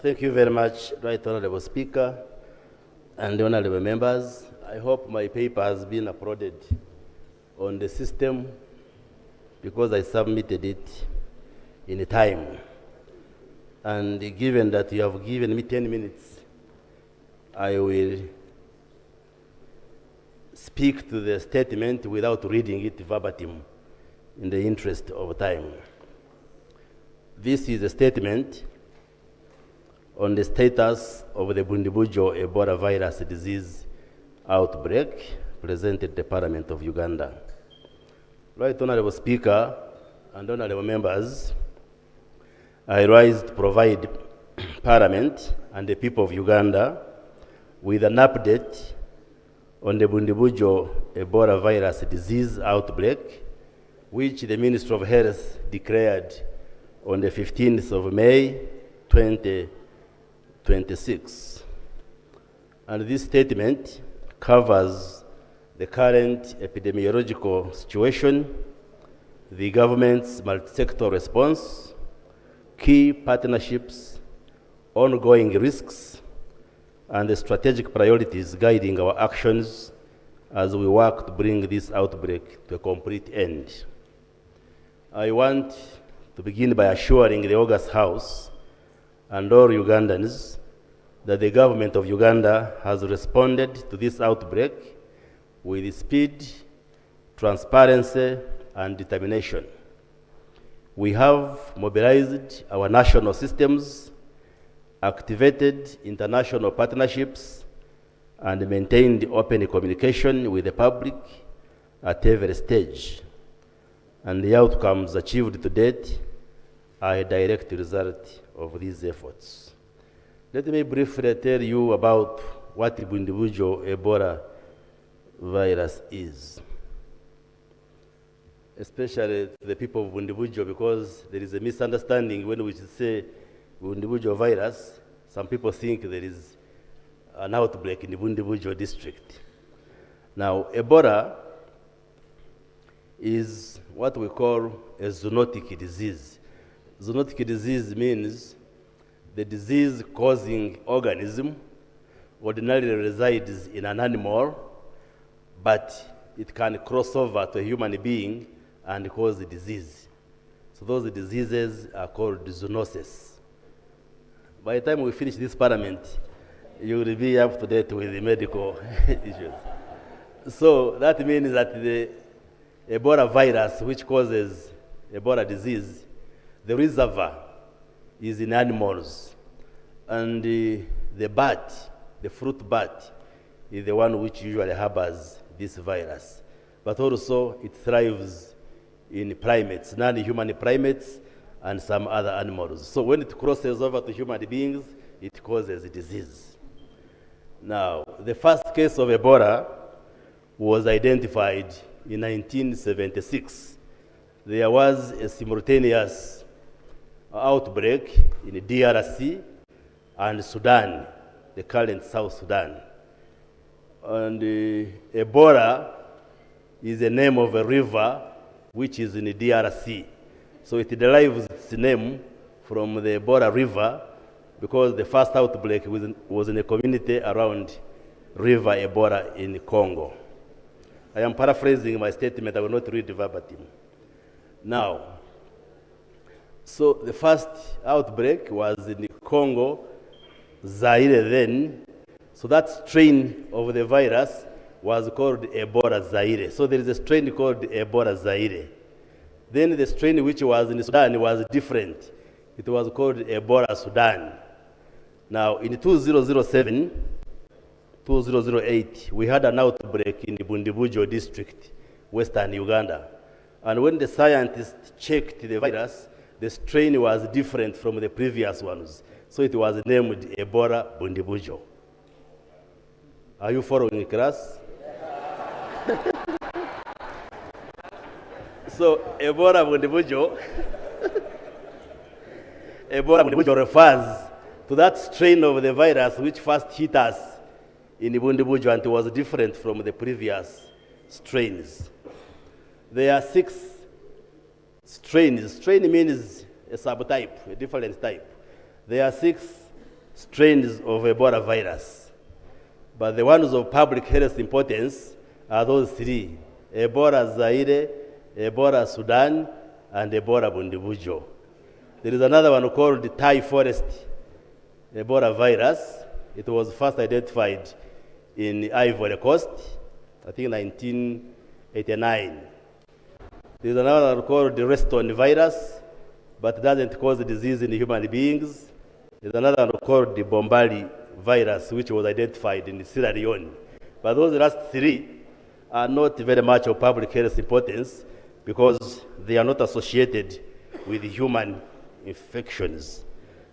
Thank you very much, Right Honorable Speaker and honorable members. I hope my paper has been uploaded on the system because I submitted it in time. And given that you have given me 10 minutes, I will speak to the statement without reading it verbatim in the interest of time. This is a statement on the status of the Bundibujo Ebola virus disease outbreak presented to the Parliament of Uganda. Right Honorable Speaker and honorable members, I rise to provide Parliament and the people of Uganda with an update on the Bundibujo Ebola virus disease outbreak, which the Ministry of Health declared on the 15th of May, 2026. And this statement covers the current epidemiological situation, the government's multi-sector response, key partnerships, ongoing risks, and the strategic priorities guiding our actions as we work to bring this outbreak to a complete end. I want to begin by assuring the August House and all Ugandans that the government of Uganda has responded to this outbreak with speed, transparency, and determination. We have mobilized our national systems, activated international partnerships, and maintained open communication with the public at every stage. And the outcomes achieved to date are a direct result of these efforts. Let me briefly tell you about what Bundibujo Ebola virus is, especially to the people of Bundibujo, because there is a misunderstanding when we say Bundibujo virus. Some people think there is an outbreak in the Bundibujo district. Now, Ebola is what we call a zoonotic disease. Zoonotic disease means the disease-causing organism ordinarily resides in an animal, but it can cross over to a human being and cause a disease. So those diseases are called zoonosis. By the time we finish this parliament, you will be up to date with the medical issues. So that means that the Ebola virus, which causes Ebola disease, the reservoir is in animals. And the bat, the fruit bat, is the one which usually harbors this virus. But also it thrives in primates, non-human primates, and some other animals. So when it crosses over to human beings, it causes a disease. Now, the first case of Ebola was identified in 1976. There was a simultaneous outbreak in DRC and Sudan, the current South Sudan. And Ebola is the name of a river which is in the DRC. So it derives its name from the Ebola River because the first outbreak was in a community around River Ebola in Congo. I am paraphrasing my statement. I will not read verbatim. Now, so the first outbreak was in Congo, Zaire then. So that strain of the virus was called Ebola Zaire. So there is a strain called Ebola Zaire. Then the strain which was in Sudan was different. It was called Ebola Sudan. Now in 2007, 2008, we had an outbreak in the Bundibujo district, western Uganda. And when the scientists checked the virus, the strain was different from the previous ones. So it was named Ebola Bundibujo. Are you following, class? So Ebola Bundibujo, Ebola Bundibujo refers to that strain of the virus which first hit us in Bundibujo and was different from the previous strains. There are 6 strains. Strain means a subtype, a different type. There are 6 strains of Ebola virus. But the ones of public health importance are those three: Ebola Zaire, Ebola Sudan, and Ebola Bundibujo. There is another one called the Thai forest Ebola virus. It was first identified in Ivory Coast, I think 1989. There is another one called the Reston virus, but it doesn't cause disease in human beings. There's another one called the Bombali virus, which was identified in Sierra Leone. But those last three are not very much of public health importance because they are not associated with human infections.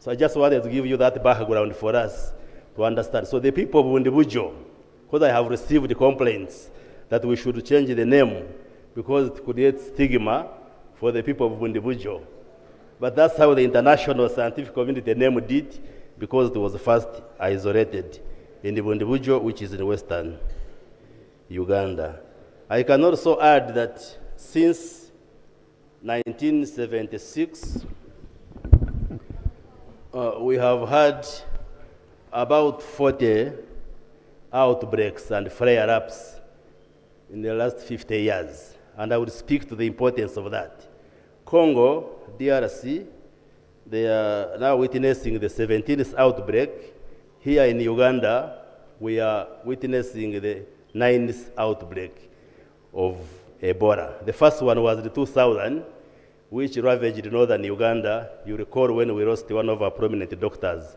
So I just wanted to give you that background for us to understand. So the people of Bundibujo, because I have received complaints that we should change the name because it creates stigma for the people of Bundibujo. But that's how the international scientific community named it, because it was first isolated in the Bundibujo, which is in western Uganda. I can also add that since 1976, we have had about 40 outbreaks and flare-ups in the last 50 years, and I will speak to the importance of that. Congo, DRC, they are now witnessing the 17th outbreak. Here in Uganda, we are witnessing the 9th outbreak of Ebola. The first one was the 2000, which ravaged northern Uganda. You recall when we lost one of our prominent doctors,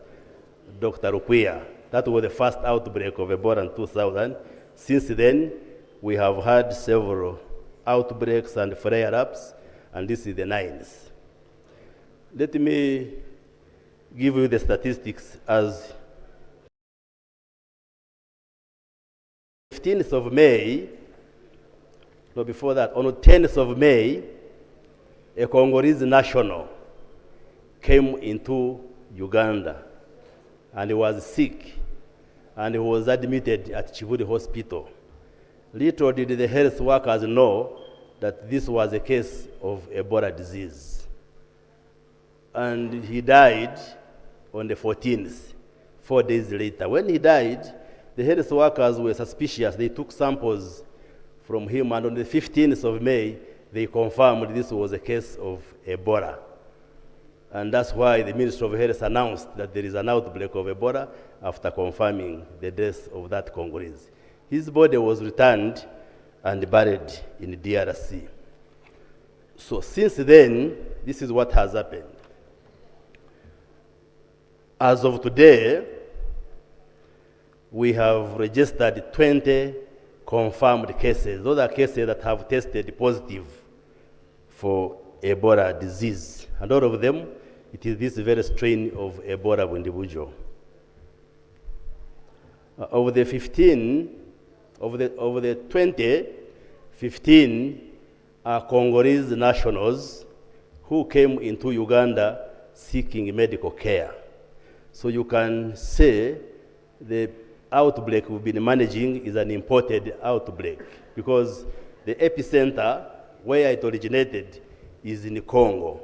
Dr. Rukwia. That was the first outbreak of Ebola in 2000. Since then, we have had several outbreaks and flare-ups, and this is the 9th. Let me give you the statistics as 15th of May, no, before that, on the 10th of May, a Congolese national came into Uganda and he was sick and he was admitted at Chibuli Hospital. Little did the health workers know that this was a case of Ebola disease. And he died on the 14th, 4 days later. When he died, the health workers were suspicious. They took samples from him, and on the 15th of May, they confirmed this was a case of Ebola. And that's why the Ministry of Health announced that there is an outbreak of Ebola after confirming the death of that Congolese. His body was returned and buried in DRC. So since then, this is what has happened. As of today, we have registered 20 confirmed cases. Those are cases that have tested positive for Ebola disease. And all of them, it is this very strain of Ebola Bundibujo. Over the 20, 15 are Congolese nationals who came into Uganda seeking medical care. So you can say the outbreak we've been managing is an imported outbreak because the epicenter where it originated is in Congo.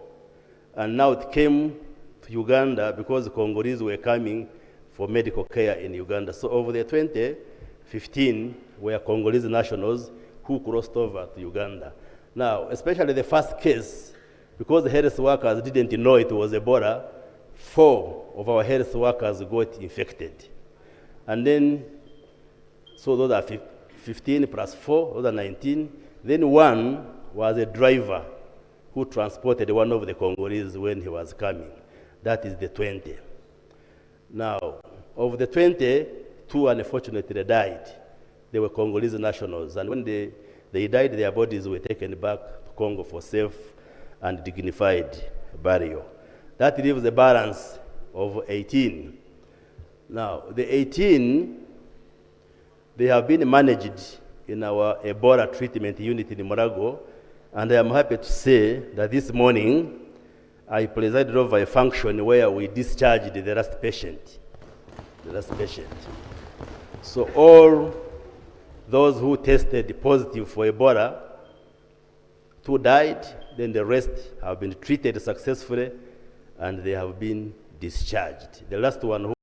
And now it came to Uganda because the Congolese were coming for medical care in Uganda. So over the 2015 were Congolese nationals who crossed over to Uganda. Now, especially the first case, because the health workers didn't know it was Ebola, 4 of our health workers got infected. And then, so those are 15 plus 4, those are 19. Then 1 was a driver who transported one of the Congolese when he was coming. That is the 20. Now, of the 20, 2 unfortunately died. They were Congolese nationals. And when they died, their bodies were taken back to Congo for safe and dignified burial. That leaves a balance of 18. Now, the 18, they have been managed in our Ebola treatment unit in Morago, and I am happy to say that this morning I presided over a function where we discharged the last patient. So all those who tested positive for Ebola, 2 died, then the rest have been treated successfully and they have been discharged. The last one who